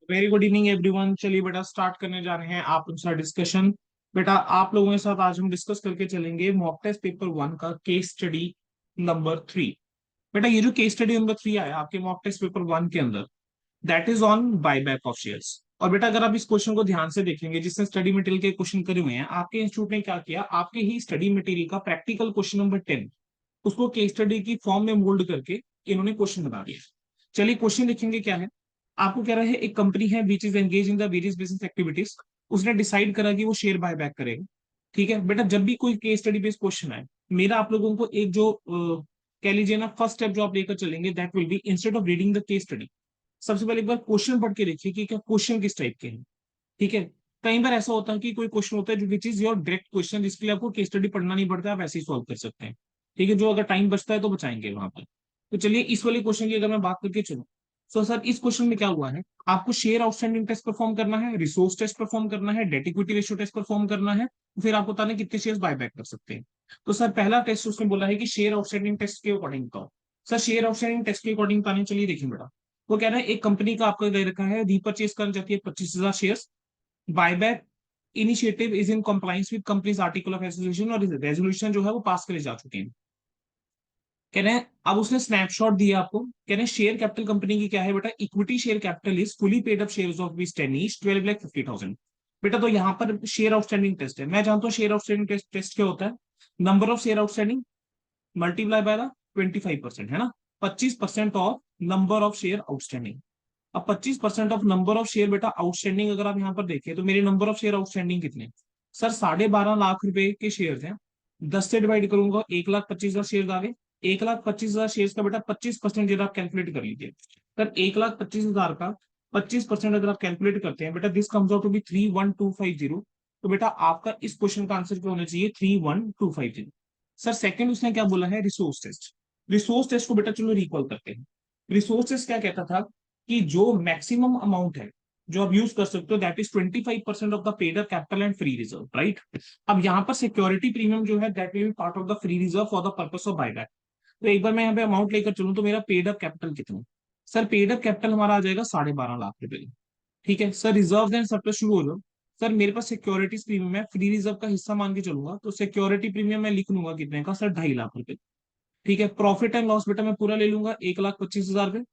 Very good evening everyone. चलिए बेटा start करने जा रहे हैं आप उनसा डिस्कशन। बेटा आप लोगों के साथ आज हम डिस्कस करके चलेंगे मॉक टेस्ट पेपर 1 का केस स्टडी नंबर 3। बेटा ये जो केस स्टडी नंबर 3 आया आपके मॉक टेस्ट पेपर 1 के अंदर, that is on buyback of shares. और बेटा अगर आप इस क्वेश्चन को ध्यान से देखेंगे, जिसने स्टडी मटेरियल के क्वेश्चन करे हुए हैं, आपके इंस्टीट्यूट ने क्या किया, आपके ही स्टडी मटेरियल का प्रैक्टिकल क्वेश्चन नंबर 10 उसको केस स्टडी की फॉर्म में मोल्ड करके इन्होंने क्वेश्चन बना दिया। चलिए क्वेश्चन लिखेंगे क्या है। आपको कह रहा है एक कंपनी है which is engage in the various business activities. उसने डिसाइड करा कि वो शेयर बायबैक करेगा। ठीक है बेटा, जब भी कोई केस स्टडी बेस्ड क्वेश्चन आए, मेरा आप लोगों को एक जो कह लीजिए ना, फर्स्ट स्टेप जो आप लेकर चलेंगे, that will be instead of reading the case study, सबसे पहले एक बार क्वेश्चन पढ़ के देखिए कि क्या क्वेश्चन किस टाइप के हैं। ठीक है। कई बार ऐसा होता है कि कोई क्वेश्चन होता है जो which is your direct question, जिसके लिए आपको केस स्टडी पढ़ना नहीं पड़ता, आप ऐसे ही सॉल्व कर सकते हैं। ठीक है, जो अगर टाइम बचता है तो बचाएंगे वहां पर। तो चलिए इस वाले क्वेश्चन की अगर मैं बात करके चलूँ, तो सर इस क्वेश्चन में क्या हुआ है, आपको शेयर आउटस्टैंडिंग टेस्ट परफॉर्म करना है, रिसोर्स टेस्ट परफॉर्म करना है, debt equity ratio test perform करना है, फिर आपको बताना है कितने शेयर बायबैक कर सकते हैं। तो सर पहला टेस्ट उसने बोला है कि शेयर आउटस्टैंडिंग टेस्ट के अकॉर्डिंग बताओ। सर शेयर आउटस्टैंडिंग टेस्ट के अकॉर्डिंग बताने, चलिए देखिए बेटा। वो कह रहा है एक कंपनी का आपका दे रखा है, रीपरचेज करना चाहती है 25,000 share. Buyback initiative is in compliance with companies article of association, और रेजोल्यूशन जो है वो पास करे जा चुके हैं। कह रहे हैं अब उसने स्नैपशॉट दिया आपको, कह रहे हैं शेयर कैपिटल कंपनी की क्या है बेटा, equity share capital is fully paid up shares of बीस 10 ईच 12,50,000। बेटा तो यहाँ पर शेयर आउटस्टैंडिंग टेस्ट है, मैं जानता हूँ शेयर आउटस्टैंडिंग टेस्ट क्या होता है। Number of share outstanding multiply by the 25%, है ना। 25% of number of share outstanding. अब 25% ऑफ नंबर ऑफ शेयर बेटा आउटस्टैंडिंग अगर आप यहाँ पर देखें, तो मेरे नंबर ऑफ शेयर आउटस्टैंडिंग कितने, सर 12.5 लाख रुपए के शेयर हैं। 10 से डिवाइड करूंगा, 1,25,000 शेयर आ गए। 1,25,000 शेयर का बेटा 25% जरा आप कैलकुलेट कर लीजिए। सर 1,25,000 का 25% अगर आप कैलकुलेट करते हैं बेटा, this comes out to be 31250। तो बेटा आपका इस क्वेश्चन का आंसर क्या होना चाहिए, 31250। सर सेकंड उसने क्या बोला है, रिसोर्स टेस्ट। रिसोर्स टेस्ट को बेटा चलो रिकॉल करते हैं। रिसोर्स टेस्ट क्या कहता था कि जो मैक्सिमम अमाउंट है जो आप यूज कर सकते हो, that is 25% of the paid up capital and free reserve, right. अब यहाँ पर सिक्योरिटी प्रीमियम जो है, that will be part of the free reserve for the purpose of buyback. तो एक बार मैं यहाँ पे अमाउंट लेकर चलूँ, तो मेरा पेड अप कैपिटल कितना, सर पेड अप कैपिटल हमारा आ जाएगा 12.5 लाख रुपए। ठीक है सर, रिजर्व एंड सरप्लस शुरू हो जाओ। सर मेरे पास सिक्योरिटीज प्रीमियम है, फ्री रिजर्व का हिस्सा मान के चलूंगा, तो सिक्योरिटी प्रीमियम मैं लिख लूंगा कितने का, सर 2.5 लाख रुपए। ठीक है, प्रॉफिट एंड लॉस बेटा मैं पूरा ले लूंगा, 1,25,000 रुपए।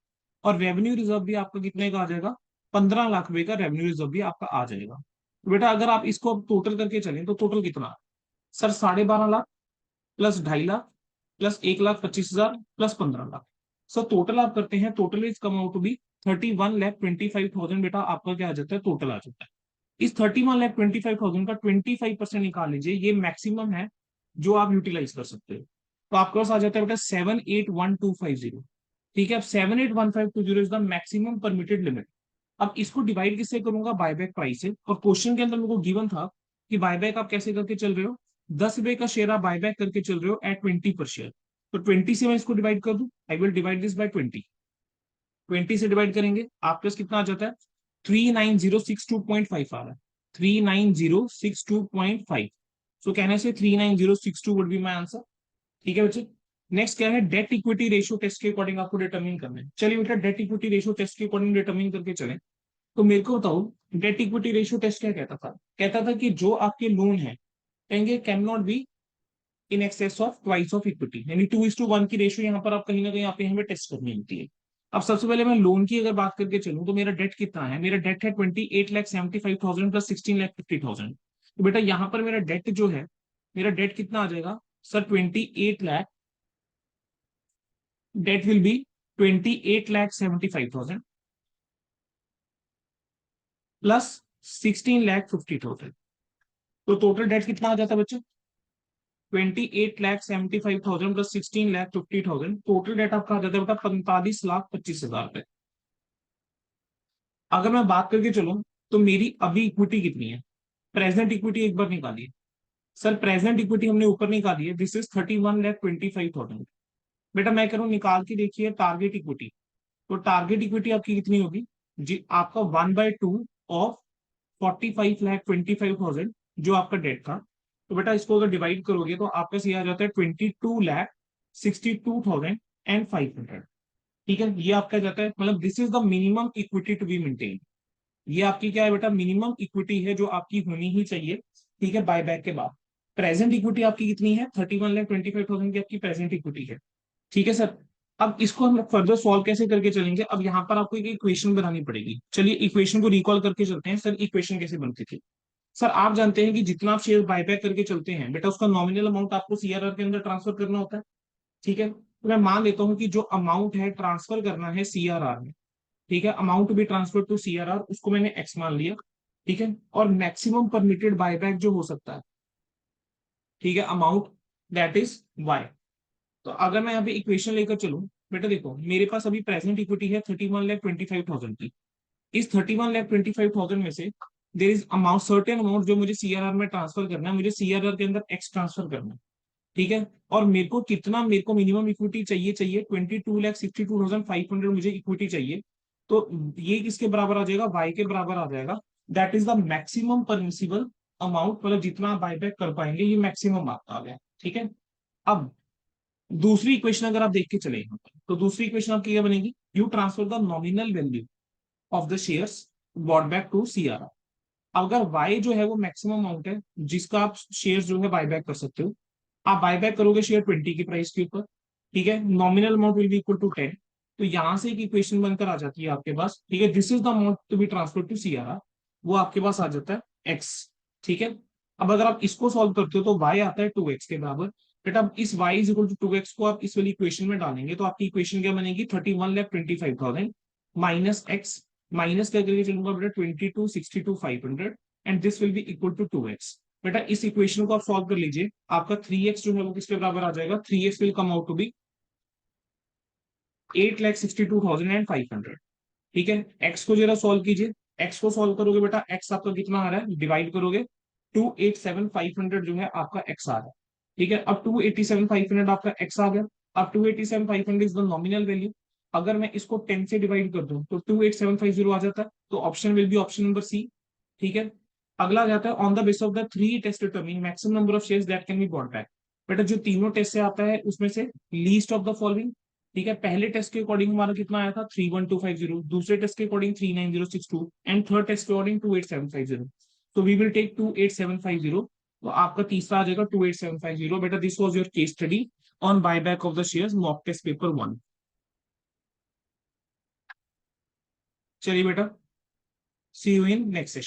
और रेवेन्यू रिजर्व भी आपका कितने का आ जाएगा, 15 लाख रुपए का रेवेन्यू रिजर्व भी आपका आ जाएगा। तो बेटा अगर आप इसको अब टोटल करके चलें, तो टोटल कितना, sir 12.5 lakh plus 2.5 lakh plus 1,25,000 plus 15 lakh. Sir total आप करते हैं, total is come out to be 31,25,000। बेटा आपका क्या आ जाता है, टोटल आ जाता है। इस 31,25,000 का 25% निकाल लीजिए, ये मैक्सिमम है जो आप यूटिलाइज कर सकते हो। तो आपके पास आ जाता है बेटा 781,250। ठीक है, अब 781,520 is the maximum permitted limit. अब इसको डिवाइड किससे करूंगा, बायबैक प्राइस से। और क्वेश्चन के अंदर मेरे को गिवन था कि बायबैक आप कैसे करके चल रहे हो, 10 रुपए का शेयर आप बायबैक करके चल रहे हो एट 20 पर शेयर। तो 20 से मैं इसको डिवाइड कर दूं, I will divide this by 20। 20 से डिवाइड करेंगे आपके पास कितना आ जाता है, 39062.5 आ रहा है, 39062.5। सो कहने से 39062 वुड बी माई आंसर। ठीक है बच्चे। नेक्स्ट क्या है, डेट इक्विटी रेशियो टेस्ट के अकॉर्डिंग आपको डिटरमिन करना है। चलिए बेटा डेट इक्विटी रेशियो टेस्ट के अकॉर्डिंग डिटरमिन करके चलें। तो मेरे को बताओ, डेट इक्विटी रेशियो टेस्ट क्या कहता था, कहता था कि जो आपके लोन है, कहेंगे can not be in excess of twice of equity, यानी 2:1 की रेशियो यहाँ पर आप कहीं ना कहीं आप यहाँ पे टेस्ट करनी होती है। अब सबसे पहले मैं लोन की अगर बात करके चलूं, तो मेरा डेट कितना है, मेरा डेट है 28,75,000 प्लस 16,50,000। तो बेटा यहाँ पर मेरा डेट जो है, मेरा डेट कितना आ जाएगा, sir 28 lakh, debt will be 28,75,000 plus 16,50,000। तो टोटल डेट कितना आ जाता है बच्चों, 28,75,000 प्लस 16,50,000। टोटल डेट आपका आ जाता है बेटा 45,25,000 रुपए। अगर मैं बात करके चलूं, तो मेरी अभी इक्विटी कितनी है, प्रेजेंट इक्विटी एक बार निकालिए। सर प्रेजेंट इक्विटी हमने ऊपर निकाली है, दिस इज 31,25,000। बेटा मैं करूं निकाल के देखिए टारगेट इक्विटी। तो टारगेट इक्विटी आपकी कितनी होगी जी, आपका 1/2 ऑफ 45,25,000 जो आपका डेट था। तो बेटा इसको अगर डिवाइड करोगे, तो आपका सही आ जाता है 22,62,500। ठीक है, ये आपका जाता है, मतलब this is the minimum equity to be maintain. ये आपकी क्या है बेटा, मिनिमम इक्विटी है जो आपकी होनी ही चाहिए, ठीक है, बायबैक के बाद। प्रेजेंट इक्विटी आपकी कितनी है, 31,25,000 की आपकी प्रेजेंट इक्विटी है, ठीक है सर। अब इसको हम फर्दर सॉल्व कैसे करके चलेंगे, अब यहाँ पर आपको एक इक्वेशन बनानी पड़ेगी। चलिए इक्वेशन को रिकॉल करके चलते हैं। सर इक्वेशन कैसे बनती थी? सर आप जानते हैं कि जितना आप शेयर बायबैक करके चलते हैं बेटा, उसका नॉमिनल अमाउंट आपको सीआरआर के अंदर ट्रांसफर करना होता है, ठीक है। तो मैं मान लेता हूँ कि जो अमाउंट है ट्रांसफर करना है सीआरआर में, ठीक है, amount be transfer to CRR, उसको मैंने एक्स मान लिया, ठीक है। और मैक्सिमम परमिटेड बायबैक जो हो सकता है, ठीक है, अमाउंट दैट इज वाई। तो अगर मैं यहाँ पे इक्वेशन लेकर चलूं, बेटा देखो मेरे पास अभी प्रेजेंट इक्विटी है 31,25,000 की। इस 31,25,000 में से there is amount, certain amount जो मुझे सीआरआर में ट्रांसफर करना है, मुझे सीआरआर के अंदर एक्स ट्रांसफर करना है, ठीक है। और मेरे को कितना, मेरे को मिनिमम इक्विटी चाहिए, 22,62,500 मुझे इक्विटी चाहिए। तो ये किसके बराबर आ जाएगा, वाई के बराबर आ जाएगा। That is the maximum permissible amount, मतलब जितना बायबैक कर पाएंगे, ये मैक्सिमम आपका आ गया, ठीक है। अब दूसरी इक्वेशन अगर आप देख के चले तो दूसरी इक्वेशन आपकी क्या बनेगी, you transfer the nominal value of the shares bought back to CRR. अगर वाई जो है वो मैक्सिमम अमाउंट है जिसका आप शेयर जो है बायबैक कर सकते हो, आप बायबैक करोगे शेयर 20 की प्राइस के ऊपर, ठीक है, nominal amount will be equal to 10। तो यहां से एक इक्वेशन बनकर आ जाती है आपके पास, ठीक है, this is the amount to be transfer to CRR, वो आपके पास आ जाता है एक्स, ठीक है। अब अगर आप इसको सॉल्व करते हो तो वाई आता है 2x के बराबर। बेटा अब इस y is equal to 2x को आप इस वाली इक्वेशन में डालेंगे तो आपकी इक्वेशन क्या बनेगी, 31,25,000 माइनस एक्स, माइनस क्या करके चलूंगा बेटा, 22,62,500, and this will be equal to 2x। बेटा इस इक्वेशन को आप सॉल्व कर लीजिए, आपका 3x जो है वो किसके बराबर आ जाएगा, 3x will come out to be 8,62,500, ठीक है। x को जरा सॉल्व कीजिए, x को सॉल्व करोगे बेटा, x आपका कितना आ रहा है, डिवाइड करोगे, 287,500 जो है आपका x आ रहा है, ठीक है। अब 287,500 आपका x आ गया। अब 287,500 इज द नॉमिनल वैल्यू। अगर मैं इसको 10 से डिवाइड कर दूं तो 28750 आ जाता है, तो option will be option number C, ठीक है। अगला जाता है on the base of the three test determine maximum number of shares that can be bought back. बेटा जो तीनों टेस्ट से आता है उसमें से लीस्ट ऑफ द फॉलोइंग, ठीक है। पहले टेस्ट के अकॉर्डिंग हमारा कितना आया था, 31250, दूसरे टेस्ट के अकॉर्डिंग 39062, एंड थर्ड टेस्ट के अकॉर्डिंग 28750। तो वी विल टेक 28750। तो आपका तीसरा आ जाएगा 28750। बेटा this was your case study on buyback of the shares, mock test paper 1। चलिए बेटा, see you in next session.